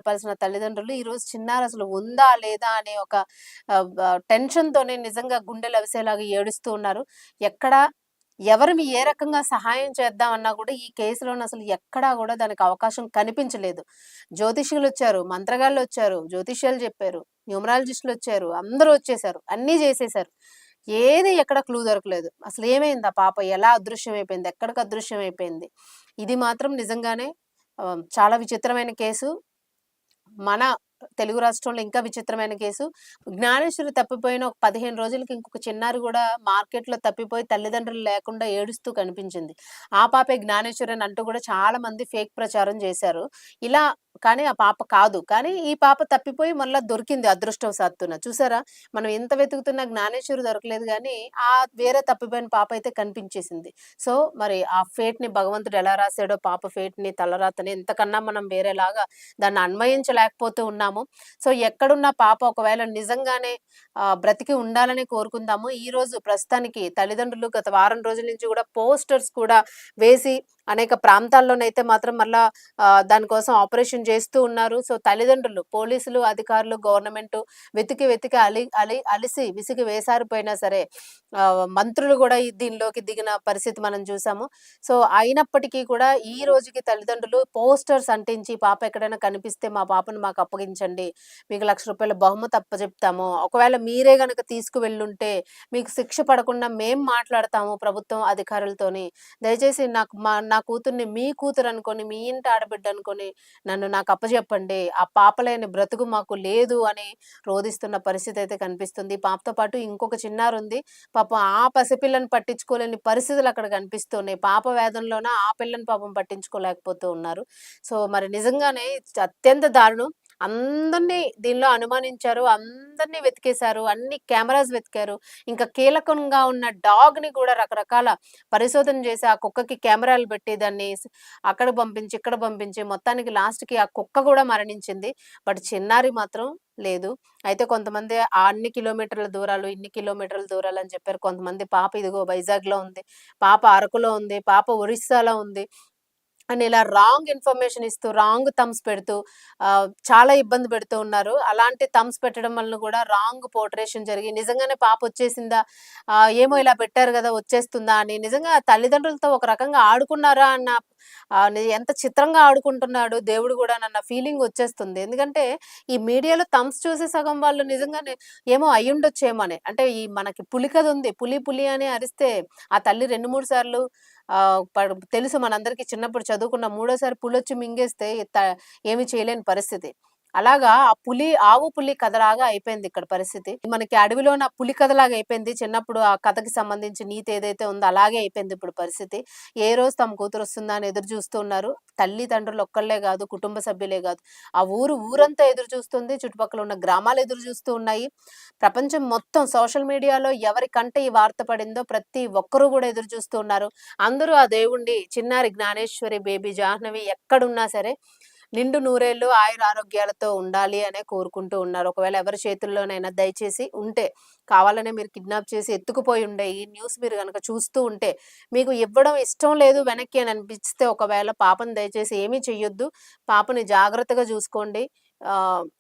చెప్పాల్సిన తల్లిదండ్రులు ఈరోజు చిన్నారి అసలు ఉందా? లేదా? అనే ఒక టెన్షన్‌తోనే నిజంగా గుండెలు అవిసేలాగా ఏడుస్తూ ఉన్నారు. ఎక్కడ ఎవరిని ఏ రకంగా సహాయం చేద్దామన్నా గూడా ఈ కేసులోని అసలు ఎక్కడా గూడా దానికి అవకాశం కనిపించలేదు. జ్యోతిష్యులొచ్చారు, మంత్రగాళ్ళొచ్చారు, జ్యోతిష్యాలు జెప్పారు, న్యూమరాలజిస్టులొచ్చారు, అందరూ వచ్చేసారు. అన్నీ జేసేసారు. ఏది ఎక్కడ క్లూ దొరకలేదు. అసలేమైంది ఆ పాప? ఎలా అదృశ్యమైపోయింది? ఎక్కడికి అదృశ్యమైపోయింది? ఇది మాత్రం నిజంగానే చాలా విచిత్రమైన కేసు. మన తెలుగు రాష్ట్రంలో ఇంకా విచిత్రమైన కేసు. జ్ఞానేశ్వరి తప్పిపోయిన ఒక 15 రోజులకి ఇంకొక చిన్నారి గూడా మార్కెట్‌లో తప్పిపోయి తల్లిదండ్రులు లేకుండా ఏడుస్తూ కనిపించింది. ఆ పాపే జ్ఞానేశ్వరి అని అంటూ గూడా చాలా మంది ఫేక్ ప్రచారం జేశారు. ఇలా కానీ ఆ పాప కాదు. కానీ ఈ పాప తప్పిపోయి మళ్ళా దొరికింది అదృష్టవశాత్తున. చూసారా? మనం ఎంత వెతుకుతున్నా జ్ఞానేశ్వరి దొరకలేదు గానీ, ఆ వేరే తప్పిపోయిన పాప అయితే కనిపించేసింది. సో, మరి ఆ ఫేట్‌ని భగవంతుడు ఎలా రాసాడో పాప ఫేట్‌ని, తలరాతని ఇంతకన్నా మనం వేరేలాగా దాన్ని అన్వయించలేకపోతూ ఉన్నాము. సో, ఎక్కడున్న పాప ఒకవేళ నిజంగానే బ్రతికి ఉండాలని కోరుకుందాము. ఈరోజు ప్రస్తుతానికి తల్లిదండ్రులు గత వారం రోజుల నుంచి గూడా పోస్టర్స్ కూడా వేసి అనేక ప్రాంతాల్లోనైతే మాత్రం మళ్ళా దానికోసం ఆపరేషన్ చేస్తూ ఉన్నారు. సో, తల్లిదండ్రులు, పోలీసులు, అధికారులు, గవర్నమెంటు వెతికి వెతికి అలిసి విసిగి వేసారిపోయినా సరే మంత్రులు గూడా దీనిలోకి దిగిన పరిస్థితి మనం చూసాము. సో, అయినప్పటికీ కూడా ఈ రోజుకి తల్లిదండ్రులు పోస్టర్స్ అంటించి పాప ఎక్కడైనా కనిపిస్తే మా పాపను మాకు అప్పగించండి. మీకు రూ. 1,00,000 బహుమతి అప్పజెప్తాము. ఒకవేళ మీరే గనక తీసుకువెళ్ళుంటే మీకు శిక్ష పడకుండా మేం మాట్లాడతాము ప్రభుత్వం అధికారులతోని. దయచేసి నా కూతుర్ని మీ కూతురు అనుకోని, మీ ఇంటి ఆడబిడ్డ అనుకోని నన్ను నాకు అప్పజెప్పండి. ఆ పాప లేని బ్రతుకు మాకు లేదు అని రోదిస్తున్న పరిస్థితి అయితే కనిపిస్తుంది. ఈ పాపతో పాటు ఇంకొక చిన్నారుంది. పాపం ఆ పసిపిల్లని పట్టించుకోలేని పరిస్థితులు అక్కడ కనిపిస్తున్నాయి. పాప వేదనలోన ఆ పిల్లని పాపం పట్టించుకోలేకపోతూ ఉన్నారు. సో, మరి నిజంగానే అత్యంత దారుణం. అందరిని దీనిలో అనుమానించారు. అందరిని వెతికేసారు. అన్ని కెమెరాస్ వెతికారు. ఇంకా కీలకంగా ఉన్న డాగ్‌ని కూడా రకరకాల పరిశోధన చేసి ఆ కుక్కకి కెమెరాలు పెట్టి దాన్ని అక్కడ పంపించి, ఇక్కడ పంపించి మొత్తానికి లాస్ట్‌కి ఆ కుక్క కూడా మరణించింది. బట్ చిన్నారి మాత్రం లేదు. అయితే కొంతమంది అన్ని కిలోమీటర్ల దూరాలు, ఇన్ని కిలోమీటర్ల దూరాలు అని చెప్పారు. కొంతమంది పాప ఇదిగో వైజాగ్‌లో ఉంది. పాప అరకులో ఉంది. పాప ఒరిస్సాలో ఉంది. అని ఇలా రాంగ్ ఇన్ఫర్మేషన్ ఇస్తూ, రాంగ్ థంబ్స్ పెడుతూ చాలా ఇబ్బంది పెడుతూ ఉన్నారు. అలాంటి థంబ్స్ పెట్టడం వలన కూడా రాంగ్ పోర్ట్రేషన్ జరిగి నిజంగానే పాపొచ్చేసిందా? ఏమో ఇలా పెట్టారు గదా! వచ్చేస్తుందా అని నిజంగా తల్లిదండ్రులతో ఒక రకంగా ఆడుకున్నారా అన్న ఎంత చిత్రంగా ఆడుకుంటున్నాడు దేవుడు గూడానన్న ఫీలింగ్ వచ్చేస్తుంది. ఎందుకంటే ఈ మీడియాలో థంబ్స్ చూసి సగం వాళ్ళు నిజంగానే ఏమో అయ్యుండొచ్చేమో అని. అంటే ఈ మనకి పులి కథ ఉంది. పులి పులి అని అరిస్తే ఆ తల్లి 2, 3 సార్లు తెలుసు మనందరికీ చిన్నప్పుడు చదువుకున్న మూడోసారి పులొచ్చి మింగేస్తే ఏమి చేయలేని పరిస్థితి. అలాగా ఆ ఆవు పులి కథలాగా అయిపోయింది ఇక్కడ పరిస్థితి. మనకి అడవిలోన పులి కథలాగా అయిపోయింది. చిన్నప్పుడు ఆ కథకి సంబంధించి నీతి ఏదైతే ఉందో అలాగే అయిపోయింది ఇప్పుడు పరిస్థితి. ఏ రోజు తమ కూతురొస్తుందా అని ఎదురు చూస్తూ ఉన్నారు. తల్లిదండ్రులు ఒక్కళ్ళే గాదు, కుటుంబ సభ్యులే గాదు. ఆ ఊరంతా ఎదురు చూస్తుంది. చుట్టుపక్కల ఉన్న గ్రామాలు ఎదురు చూస్తూ ఉన్నాయి. ప్రపంచం మొత్తం సోషల్ మీడియాలో ఎవరికంటే ఈ వార్త పడిందో ప్రతి ఒక్కరు గూడా ఎదురు చూస్తూ ఉన్నారు. అందరూ ఆ దేవుడిని చిన్నారి జ్ఞానేశ్వరి బేబీ జాహ్నవి ఎక్కడున్నా సరే నిండు నూరేళ్లు ఆయురారోగ్యాలతో ఉండాలి అనే కోరుకుంటూ ఉన్నారు. ఒకవేళ ఎవరి చేతుల్లోనైనా దయచేసి ఉంటే కావాలనే మీరు కిడ్నాప్ చేసి ఎత్తుకుపోయి ఉండే ఈ న్యూస్ మీరు గనక చూస్తూ ఉంటే మీకు ఇవ్వడం ఇష్టం లేదు వెనక్కి అని అనిపిస్తే ఒకవేళ పాపని దయచేసి ఏమీ చెయ్యొద్దు. పాపని జాగ్రత్తగా చూసుకోండి.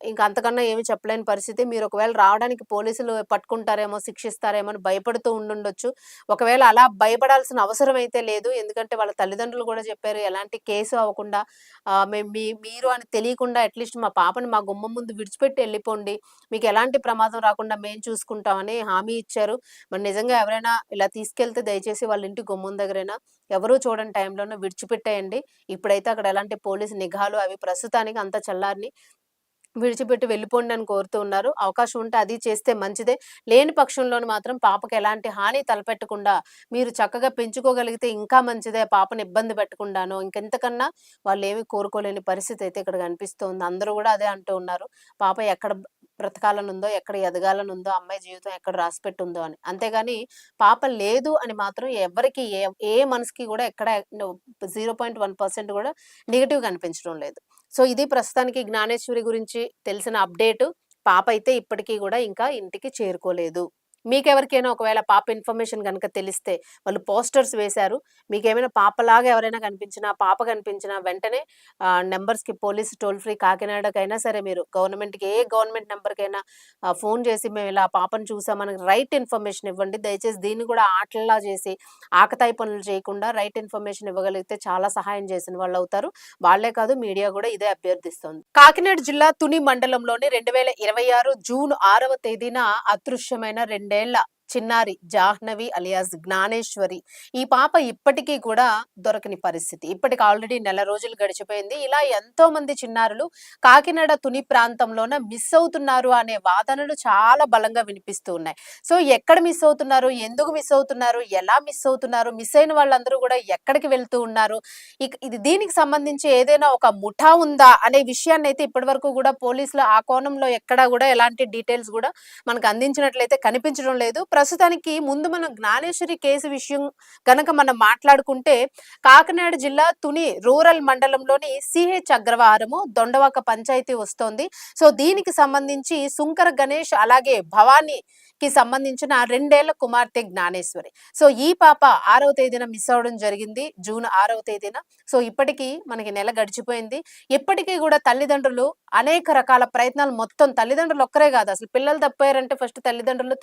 ఇంక అంతకన్నా ఏమి చెప్పలేని పరిస్థితి. మీరు ఒకవేళ రావడానికి పోలీసులు పట్టుకుంటారేమో, శిక్షిస్తారేమో అని భయపడుతూ ఉండుండొచ్చు. ఒకవేళ అలా భయపడాల్సిన అవసరం అయితే లేదు. ఎందుకంటే వాళ్ళ తల్లిదండ్రులు గూడా చెప్పారు ఎలాంటి కేసు అవ్వకుండా మేము మీరు అని తెలియకుండా అట్‌లీస్ట్ మా పాపని మా గుమ్మం ముందు విడిచిపెట్టి ఎళ్ళిపోండి. మీకెలాంటి ప్రమాదం రాకుండా మేము చూసుకుంటామని హామీ ఇచ్చారు. మరి నిజంగా ఎవరైనా ఇలా తీసుకెళ్తే దయచేసి వాళ్ళ ఇంటి గుమ్మం దగ్గరైనా ఎవరు చూడని టైంలోనే విడిచిపెట్టేయండి. ఇప్పుడైతే అక్కడ ఎలాంటి పోలీసు నిఘాలు అవి ప్రస్తుతానికి అంతా చల్లారినియి. విడిచిపెట్టి వెళ్ళిపోండి అని కోరుతూ ఉన్నారు. అవకాశం ఉంటే అది చేస్తే మంచిదే. లేని పక్షంలోను మాత్రం పాపకి ఎలాంటి హాని తలపెట్టకుండా మీరు చక్కగా పెంచుకోగలిగితే ఇంకా మంచిదే. పాపని ఇబ్బంది పెట్టకుండాను. ఇంకెంతకన్నా వాళ్ళేమి కోరుకోలేని పరిస్థితి అయితే ఇక్కడ కనిపిస్తోంది. అందరూ గూడా అదే అంటూ ఉన్నారు. పాప ఎక్కడ బ్రతకాలనుందో, ఎక్కడ ఎదగాలనుందో, అమ్మాయి జీవితం ఎక్కడ రాసిపెట్టుందో అని. అంతేగాని పాప లేదు అని మాత్రం ఎవ్వరికీ ఏ మనసుకి గూడా ఎక్కడ 0.1% గూడా నెగెటివ్‌గా అనిపించడం లేదు. సో, ఇది ప్రస్తుతానికి జ్ఞానేశ్వరి గురించి తెలిసిన అప్డేటు. పాప అయితే ఇప్పటికి గూడా ఇంకా ఇంటికి చేరుకోలేదు. మీకెవరికైనా ఒకవేళ పాప ఇన్ఫర్మేషన్ గనక తెలిస్తే వాళ్ళు పోస్టర్స్ వేశారు. మీకేమైనా పాపలాగా ఎవరైనా కనిపించినా, పాప కనిపించినా వెంటనే నంబర్స్‌కి పోలీస్ టోల్ ఫ్రీ కాకినాడకైనా సరే మీరు గవర్నమెంట్‌కి ఏ గవర్నమెంట్ నంబర్‌కైనా ఫోను చేసి మేము ఇలా పాపను చూసామని రైట్ ఇన్ఫర్మేషన్ ఇవ్వండి. దయచేసి దీన్ని కూడా ఆటల్లా చేసి, ఆకతాయి పనులు చేయకుండా రైట్ ఇన్ఫర్మేషన్ ఇవ్వగలిగితే చాలా సహాయం చేసిన వాళ్ళవుతారు. వాళ్ళే కాదు మీడియా కూడా ఇదే అభ్యర్థిస్తోంది. కాకినాడ జిల్లా తుని మండలంలోని 2026 జూన్ 6వ తేదీన అదృశ్యమైన 2 ఏళ్ల చిన్నారి జాహ్నవి అలియాస్ జ్ఞానేశ్వరి. ఈ పాప ఇప్పటికీ కూడా దొరకని పరిస్థితి. ఇప్పటికి ఆల్రెడీ నెల రోజులు గడిచిపోయింది. ఇలా ఎంతో మంది చిన్నారులు కాకినాడ తుని ప్రాంతంలోన మిస్ అవుతున్నారు అనే వాదనలు చాలా బలంగా వినిపిస్తూ ఉన్నాయి. సో ఎక్కడ మిస్ అవుతున్నారు? ఎందుకు మిస్ అవుతున్నారు? ఎలా మిస్ అవుతున్నారు? మిస్ అయిన వాళ్ళందరూ కూడా ఎక్కడికి వెళ్తూ ఉన్నారు? దీనికి సంబంధించి ఏదైనా ఒక ముఠా ఉందా అనే విషయాన్నయితే ఇప్పటివరకు కూడా పోలీసులు ఆ కోణంలో ఎక్కడా కూడా ఎలాంటి డీటెయిల్స్ కూడా మనకు అందించినట్లయితే కనిపించడం లేదు. ప్రస్తుతానికి ముందు మనం జ్ఞానేశ్వరి కేసు విషయం గనక మనం మాట్లాడుకుంటే కాకినాడ జిల్లా తుని రూరల్ మండలంలోని సిహెచ్ అగ్రవారము దొండవాక పంచాయతీ వస్తోంది. సో దీనికి సంబంధించి సుంకర గణేష్ అలాగే భవానీకి సంబంధించిన 2 ఏళ్ల కుమార్తె జ్ఞానేశ్వరి. సో ఈ పాప 6వ తేదీన మిస్ అవ్వడం జరిగింది. జూన్ 6వ తేదీన. సో ఇప్పటికి మనకి నెల గడిచిపోయింది. ఇప్పటికీ కూడా తల్లిదండ్రులు అనేక రకాల ప్రయత్నాలు మొత్తం తల్లిదండ్రులు ఒక్కరే కాదు అసలు పిల్లలు తప్పారంటే ఫస్ట్ తల్లిదండ్రులు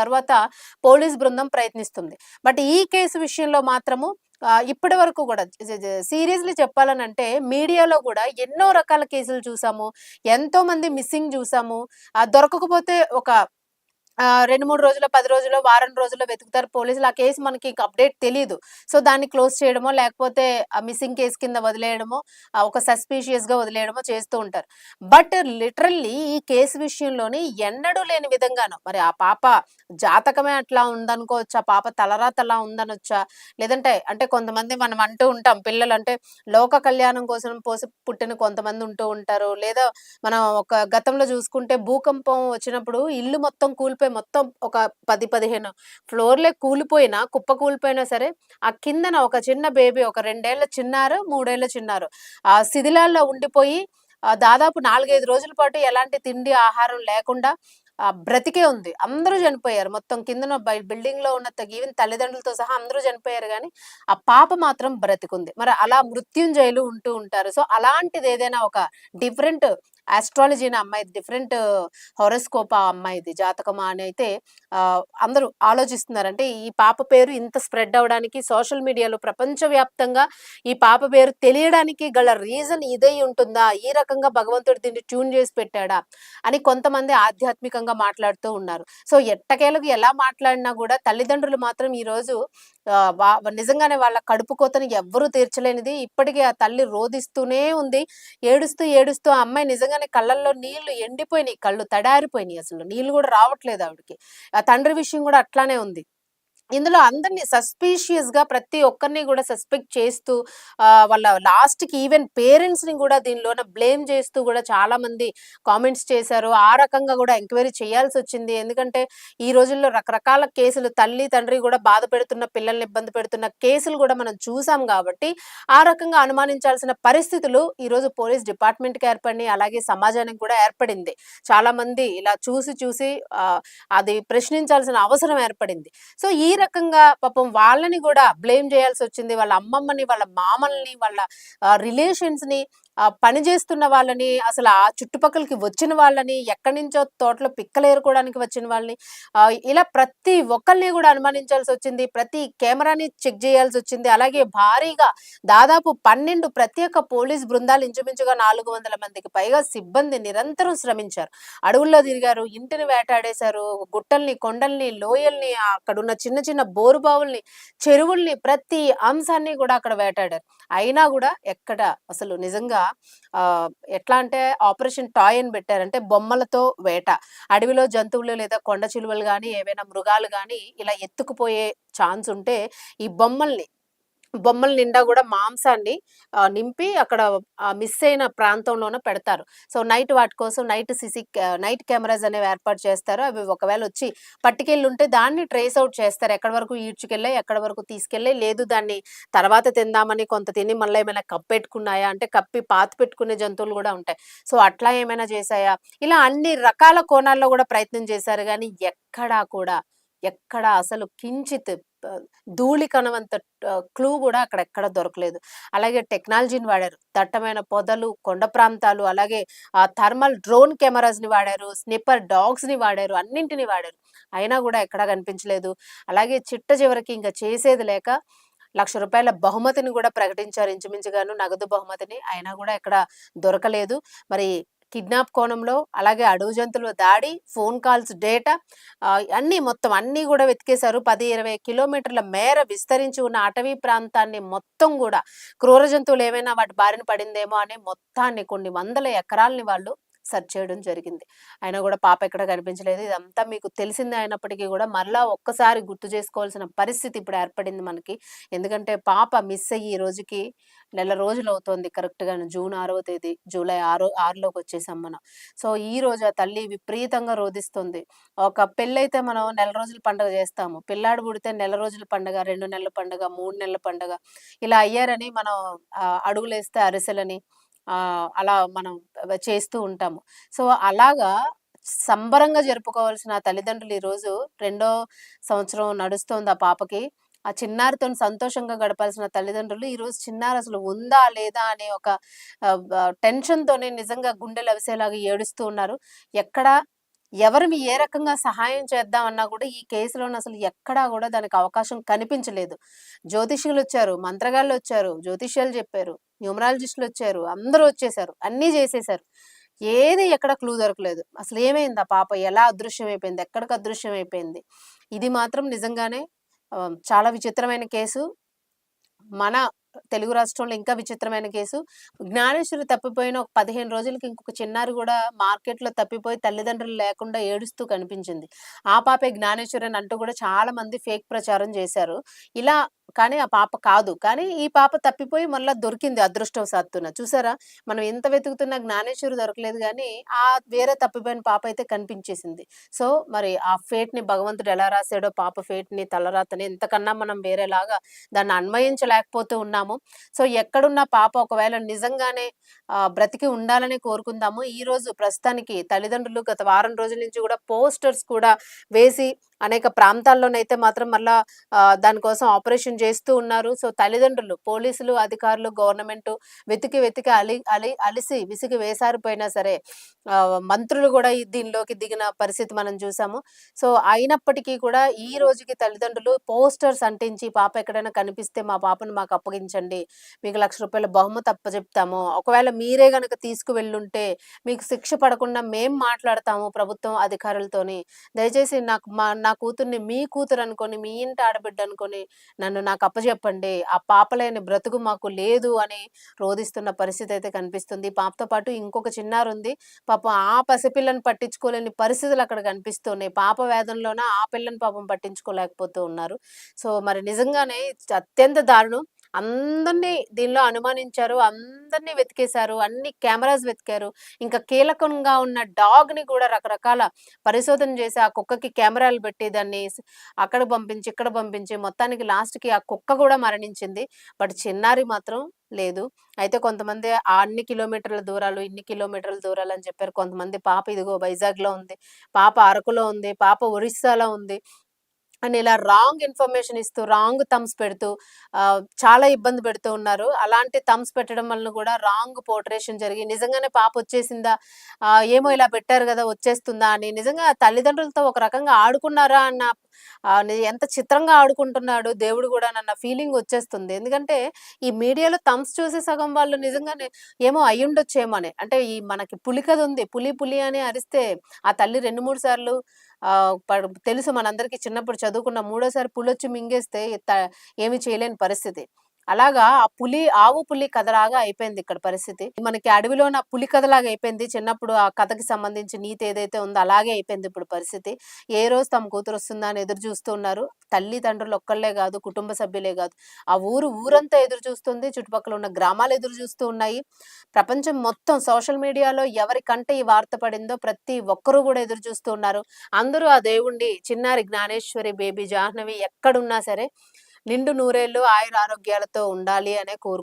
తర్వాత పోలీస్ బృందం ప్రయత్నిస్తుంది. బట్ ఈ కేసు విషయంలో మాత్రము ఇప్పటి వరకు కూడా సీరియస్లీ చెప్పాలనంటే మీడియాలో కూడా ఎన్నో రకాల కేసులు చూసాము. ఎంతో మంది మిస్సింగ్ చూసాము. దొరకకపోతే ఒక 2, 3 రోజులో, 10 రోజులో, వారం రోజుల్లో వెతుకుతారు పోలీసులు. ఆ కేసు మనకి ఇంక అప్డేట్ తెలీదు. సో, దాన్ని క్లోజ్ చేయడమో, లేకపోతే మిస్సింగ్ కేస్ కింద వదిలేయడమో, ఒక సస్పీషియస్‌గా వదిలేయడమో చేస్తూ ఉంటారు. బట్ లిటరల్లీ ఈ కేసు విషయంలోని ఎన్నడూ లేని విధంగాను మరి ఆ పాప జాతకమే అట్లా ఉందనుకోవచ్చా? పాప తలరాత అలా ఉందనొచ్చా? లేదంటే అంటే కొంతమంది మనం అంటూ ఉంటాం పిల్లలంటే లోక కళ్యాణం కోసం పుట్టిన కొంతమంది ఉంటూ ఉంటారు. లేదా మనం ఒక గతంలో చూసుకుంటే భూకంపం వచ్చినప్పుడు ఇల్లు మొత్తం కూలిపోయి మొత్తం ఒక 10, 15 ఫ్లోర్‌లే కూలిపోయినా, కుప్ప కూలిపోయినా సరే, ఆ కిందన ఒక చిన్న బేబీ ఒక 2 ఏళ్ల చిన్నారో, 3 ఏళ్ల చిన్నారో ఆ శిథిలాల్లో ఉండిపోయి దాదాపు 4, 5 రోజుల పాటు ఎలాంటి తిండి, ఆహారం లేకుండా బ్రతికే ఉంది. అందరూ చనిపోయారు. మొత్తం కిందన బిల్డింగ్‌లో ఉన్న ఈవెన్ తల్లిదండ్రులతో సహా అందరూ చనిపోయారు గానీ, ఆ పాప మాత్రం బ్రతికుంది. మరి అలా మృత్యుంజయులు ఉంటూ ఉంటారు. సో, అలాంటిదేదైనా ఒక డిఫరెంట్ ఆస్ట్రాలజీని అమ్మాయిది డిఫరెంట్ హోరోస్కోప్ ఆ అమ్మాయిది జాతకమా అని అయితే అందరూ ఆలోచిస్తున్నారు. అంటే ఈ పాప పేరు ఇంత స్ప్రెడ్ అవ్వడానికి సోషల్ మీడియాలో ప్రపంచవ్యాప్తంగా ఈ పాప పేరు తెలియడానికి గల రీజన్ ఇదై ఉంటుందా? ఈ రకంగా భగవంతుడు దీన్ని ట్యూన్ చేసి పెట్టాడా? అని కొంతమంది ఆధ్యాత్మికంగా మాట్లాడుతూ ఉన్నారు. సో ఎట్టకేలకు ఎలా మాట్లాడినా కూడా తల్లిదండ్రులు మాత్రం ఈరోజు నిజంగానే వాళ్ళ కడుపు కోతని ఎవ్వరూ తీర్చలేనిది. ఇప్పటికీ ఆ తల్లి రోదిస్తూనే ఉంది. ఏడుస్తూ ఆ అమ్మాయి నిజంగానే కళ్ళల్లో నీళ్లు ఎండిపోయినాయి. కళ్ళు తడారిపోయినాయి అసలు. నీళ్లు కూడా రావట్లేదు ఆవిడకి. ఆ తండ్రి విషయం కూడా అట్లానే ఉంది. ఇందులో అందరిని సస్పీషియస్‌గా ప్రతి ఒక్కరిని గూడా సస్పెక్ట్ చేస్తూ వాళ్ళ లాస్ట్‌కి ఈవెన్ పేరెంట్స్‌ని గూడా దీనిలోన బ్లేమ్ చేస్తూ గూడా చాలామంది కామెంట్స్ చేశారు. ఆ రకంగా గూడా ఎంక్వైరీ చేయాల్సొచ్చింది. ఎందుకంటే ఈ రోజుల్లో రకరకాల కేసులు తల్లి, తండ్రి గూడా బాధ పెడుతున్న, పిల్లల్ని ఇబ్బంది పెడుతున్న కేసులు గూడా మనం చూసాం గాబట్టి, ఆ రకంగా అనుమానించాల్సిన పరిస్థితులు ఈరోజు పోలీస్ డిపార్ట్‌మెంట్‌కి ఏర్పడినాయి. అలాగే సమాజానికి గూడా ఏర్పడింది. చాలామంది ఇలా చూసి అది ప్రశ్నించాల్సిన అవసరం ఏర్పడింది. సో, ఈ రకంగా పాపం వాళ్ళని గూడా బ్లేమ్ జేయాల్సొచ్చింది. వాళ్ళ అమ్మమ్మని, వాళ్ళ మామల్ని, వాళ్ళ రిలేషన్స్‌ని పని జేస్తున్న వాళ్ళని, అసలు ఆ చుట్టుపక్కలకి వచ్చిన వాళ్ళని, ఎక్కడి నుంచో తోటలో పిక్కలేరుకోవడానికి వచ్చిన వాళ్ళని, ఇలా ప్రతి ఒక్కళ్ళని గూడా అనుమానించాల్సొచ్చింది. ప్రతి కెమెరాని చెక్ జేయాల్సొచ్చింది. అలాగే భారీగా దాదాపు 12 ప్రత్యేక పోలీస్ బృందాలు ఇంచుమించుగా 400 మందికి పైగా సిబ్బంది నిరంతరం శ్రమించారు. అడవుల్లో తిరిగారు, ఇంటిని వేటాడేశారు, గుట్టల్ని, కొండల్ని, లోయల్ని, అక్కడున్న చిన్న చిన్న బోరుబావుల్ని, చెరువుల్ని ప్రతి అంశాన్ని గూడా అక్కడ వేటాడారు. అయినా గూడా ఎక్కడ అసలు నిజంగా ఎట్లా అంటే ఆపరేషన్ టాయ్ అని పెట్టారు. అంటే బొమ్మలతో వేట. అడవిలో జంతువులు లేదా కొండ చిలువలు గాని, ఏవైనా మృగాలు గాని ఇలా ఎత్తుకుపోయే ఛాన్స్ ఉంటే ఈ బొమ్మల నిండా గూడా మాంసాన్ని నింపి అక్కడ మిస్ అయిన ప్రాంతంలోన పెడతారు. సో, నైట్ వాటి కోసం నైట్ కెమెరాస్ అనేవి ఏర్పాటు చేస్తారు. అవి ఒకవేళ వచ్చి పట్టుకెళ్ళుంటే దాన్ని ట్రేస్ ఔట్ చేస్తారు. ఎక్కడి వరకు ఈడ్చుకెళ్ళాయి, ఎక్కడి వరకు తీసుకెళ్ళాయి, లేదు దాన్ని తర్వాత తిందామని కొంత తిని మళ్ళా ఏమైనా కప్పెట్టుకున్నాయా? అంటే కప్పి పాతిపెట్టుకునే జంతువులు గూడా ఉంటాయి. సో, అట్లా ఏమైనా చేశాయా? ఇలా అన్ని రకాల కోణాల్లో గూడా ప్రయత్నం చేశారు గానీ ఎక్కడా కూడా ఎక్కడ అసలు కించిత్ ఆహ్, ధూళి కణవంత క్లూ గూడా అక్కడెక్కడ దొరకలేదు. అలాగే టెక్నాలజీని వాడారు. దట్టమైన పొదలు, కొండ ప్రాంతాలు, అలాగే థర్మల్ డ్రోన్ కెమెరాస్‌ని వాడారు. స్నిప్పర్ డాగ్స్‌ని వాడారు. అన్నింటిని వాడారు. అయినా గూడా ఎక్కడా కనిపించలేదు. అలాగే చిట్ట చివరికి ఇంక చేసేది లేక రూ. 1,00,000 బహుమతిని గూడా ప్రకటించారు ఇంచుమించుగాను నగదు బహుమతిని. అయినా గూడా ఎక్కడ దొరకలేదు. మరి కిడ్నాప్ కోణంలో, అలాగే అడవి జంతువుల దాడి, ఫోన్ కాల్స్ డేటా అన్నీ మొత్తం అన్నీ గూడా వెతికేశారు. 10, 20 కిలోమీటర్ల మేర విస్తరించి ఉన్న అటవీ ప్రాంతాన్ని మొత్తం గూడా క్రూర జంతువులు ఏమైనా వాటి బారిన పడిందేమో అని మొత్తాన్ని కొన్ని వందల ఎకరాల్ని వాళ్ళు సెర్చ్ చేయడం జరిగింది. అయినా గూడా పాప ఎక్కడ కనిపించలేదు. ఇదంతా మీకు తెలిసిందే అయినప్పటికీ గూడా మరలా ఒక్కసారి గుర్తు చేసుకోవాల్సిన పరిస్థితి ఇప్పుడు ఏర్పడింది మనకి. ఎందుకంటే పాప మిస్ అయ్యి ఈ రోజుకి నెల రోజులవుతోంది కరెక్ట్‌గాను. జూన్ 6వ తేదీ, జూలై 6లోకొచ్చేసాం మనం. సో, ఈ రోజు ఆ తల్లి విపరీతంగా రోదిస్తుంది. ఒక పెళ్ళైతే మనం నెల రోజుల పండుగ జేస్తాము. పిల్లాడు పుడితే నెల రోజుల పండుగ, 2 నెలల పండుగ, 3 నెలల పండుగ ఇలా అయ్యారని మనం అడుగులేస్తే అరిసెలని అలా మనం చేస్తూ ఉంటాము. సో, అలాగా సంబరంగా జరుపుకోవాల్సిన తల్లిదండ్రులు ఈరోజు రెండో సంవత్సరం నడుస్తోంది ఆ పాపకి. ఆ చిన్నారితోని సంతోషంగా గడపాల్సిన తల్లిదండ్రులు ఈరోజు చిన్నారి అసలు ఉందా? లేదా? అనే ఒక టెన్షన్‌తోనే నిజంగా గుండెలవిసేలాగా ఏడుస్తూ ఉన్నారు. ఎక్కడ ఎవరిని ఏ రకంగా సహాయం చేద్దామన్నా గూడా ఈ కేసులోని అసలు ఎక్కడా గూడా దానికి అవకాశం కనిపించలేదు. జ్యోతిష్యులొచ్చారు, మంత్రగాళ్ళొచ్చారు, జ్యోతిష్యాలు జెప్పారు, న్యూమరాలజిస్టులొచ్చారు, అందరూ వచ్చేసారు. అన్నీ జేసేసారు. ఏది ఎక్కడ క్లూ దొరకలేదు. అసలేమైంది ఆ పాప? ఎలా అదృశ్యమైపోయింది? ఎక్కడికి అదృశ్యమైపోయింది? ఇది మాత్రం నిజంగానే చాలా విచిత్రమైన కేసు. మన తెలుగు రాష్ట్రంలో ఇంకా విచిత్రమైన కేసు. జ్ఞానేశ్వరి తప్పిపోయిన ఒక 15 రోజులకి ఇంకొక చిన్నారి గూడా మార్కెట్‌లో తప్పిపోయి తల్లిదండ్రులు లేకుండా ఏడుస్తూ కనిపించింది. ఆ పాపే జ్ఞానేశ్వరి అని అంటూ గూడా చాలా మంది ఫేక్ ప్రచారం జేశారు. ఇలా కానీ ఆ పాప కాదు. కానీ ఈ పాప తప్పిపోయి మళ్ళా దొరికింది అదృష్టవశాత్తున. చూసారా? మనం ఎంత వెతుకుతున్నా జ్ఞానేశ్వరి దొరకలేదు గానీ, వేరే తప్పిపోయిన పాప అయితే కనిపించేసింది. సో, మరి ఆ ఫేట్‌ని భగవంతుడు ఎలా రాసాడో పాప ఫేట్‌ని, తలరాతని ఇంతకన్నా మనం వేరేలాగా దాన్ని అన్వయించలేకపోతూ ఉన్నాము. సో, ఎక్కడున్న పాప ఒకవేళ నిజంగానే బ్రతికి ఉండాలని కోరుకుందాము. ఈరోజు ప్రస్తుతానికి తల్లిదండ్రులు గత వారం రోజుల నుంచి గూడా పోస్టర్స్ కూడా వేసి అనేక ప్రాంతాల్లోనైతే మాత్రం మళ్ళా దానికోసం ఆపరేషన్ చేస్తూ ఉన్నారు. సో, తల్లిదండ్రులు, పోలీసులు, అధికారులు, గవర్నమెంటు వెతికి వెతికి అలిసి విసిగి వేసారిపోయినా సరే మంత్రులు గూడా దీనిలోకి దిగిన పరిస్థితి మనం చూసాము. సో, అయినప్పటికీ కూడా ఈ రోజుకి తల్లిదండ్రులు పోస్టర్స్ అంటించి పాప ఎక్కడైనా కనిపిస్తే మా పాపను మాకు అప్పగించండి. మీకు రూ. 1,00,000 బహుమతి అప్పజెప్తాము. ఒకవేళ మీరే గనక తీసుకువెళ్ళుంటే మీకు శిక్ష పడకుండా మేం మాట్లాడతాము ప్రభుత్వం అధికారులతోని. దయచేసి నా కూతుర్ని మీ కూతురు అనుకోని, మీ ఇంటి ఆడబిడ్డ అనుకోని నన్ను నాకు అప్పజెప్పండి. ఆ పాప లేని బ్రతుకు మాకు లేదు అని రోదిస్తున్న పరిస్థితి అయితే కనిపిస్తుంది. ఈ పాపతో పాటు ఇంకొక చిన్నారుంది. పాపం ఆ పసిపిల్లని పట్టించుకోలేని పరిస్థితులు అక్కడ కనిపిస్తున్నాయి. పాప వేదనలోన ఆ పిల్లని పాపం పట్టించుకోలేకపోతూ ఉన్నారు. సో, మరి నిజంగానే అత్యంత దారుణం. అందరిని దీనిలో అనుమానించారు. అందరిని వెతికేశారు. అన్ని కెమెరాస్ వెతికారు. ఇంకా కీలకంగా ఉన్న డాగ్‌ని కూడా రకరకాల పరిశోధన చేసి ఆ కుక్కకి కెమెరాలు పెట్టి దాన్ని అక్కడ పంపించి, ఇక్కడ పంపించి మొత్తానికి లాస్ట్‌కి ఆ కుక్క కూడా మరణించింది. బట్ చిన్నారి మాత్రం లేదు. అయితే కొంతమంది అన్ని కిలోమీటర్ల దూరాలు, ఇన్ని కిలోమీటర్ల దూరాలు అని చెప్పారు. కొంతమంది పాప ఇదిగో వైజాగ్‌లో ఉంది. పాప అరకులో ఉంది. పాప ఒరిస్సాలో ఉంది. అని ఇలా రాంగ్ ఇన్ఫర్మేషన్ ఇస్తూ, రాంగ్ థంబ్స్ పెడుతూ చాలా ఇబ్బంది పెడుతూ ఉన్నారు. అలాంటి థంబ్స్ పెట్టడం వలన కూడా రాంగ్ పోర్ట్రేషన్ జరిగి నిజంగానే పాపొచ్చేసిందా? ఏమో ఇలా పెట్టారు గదా! వచ్చేస్తుందా అని నిజంగా తల్లిదండ్రులతో ఒక రకంగా ఆడుకున్నారా అన్న ఎంత చిత్రంగా ఆడుకుంటున్నాడు దేవుడు గూడానన్న ఫీలింగ్ వచ్చేస్తుంది. ఎందుకంటే ఈ మీడియాలో థంబ్స్ చూసి సగం వాళ్ళు నిజంగానే ఏమో అయ్యుండొచ్చేమో అని. అంటే ఈ మనకి పులి కథ ఉంది. పులి పులి అని అరిస్తే ఆ తల్లి 2, 3 సార్లు తెలుసు మనందరికీ చిన్నప్పుడు చదువుకున్న మూడోసారి పులొచ్చి మింగేస్తే ఏమి చేయలేని పరిస్థితి. అలాగా ఆ ఆవు పులి కథలాగా అయిపోయింది ఇక్కడ పరిస్థితి. మనకి అడవిలోన పులి కథలాగా అయిపోయింది. చిన్నప్పుడు ఆ కథకి సంబంధించి నీతి ఏదైతే ఉందో అలాగే అయిపోయింది ఇప్పుడు పరిస్థితి. ఏ రోజు తమ కూతురొస్తుందా అని ఎదురు చూస్తూ ఉన్నారు. తల్లిదండ్రులు ఒక్కళ్ళే గాదు, కుటుంబ సభ్యులే గాదు. ఆ ఊరంతా ఎదురు చూస్తుంది. చుట్టుపక్కల ఉన్న గ్రామాలు ఎదురు చూస్తూ ఉన్నాయి. ప్రపంచం మొత్తం సోషల్ మీడియాలో ఎవరికంటే ఈ వార్త పడిందో ప్రతి ఒక్కరు గూడా ఎదురు చూస్తూ ఉన్నారు. అందరూ ఆ దేవుణ్ణి చిన్నారి జ్ఞానేశ్వరి బేబీ జాహ్నవి ఎక్కడున్నా సరే నిండు నూరేళ్లు ఆయురారోగ్యాలతో ఉండాలి అనే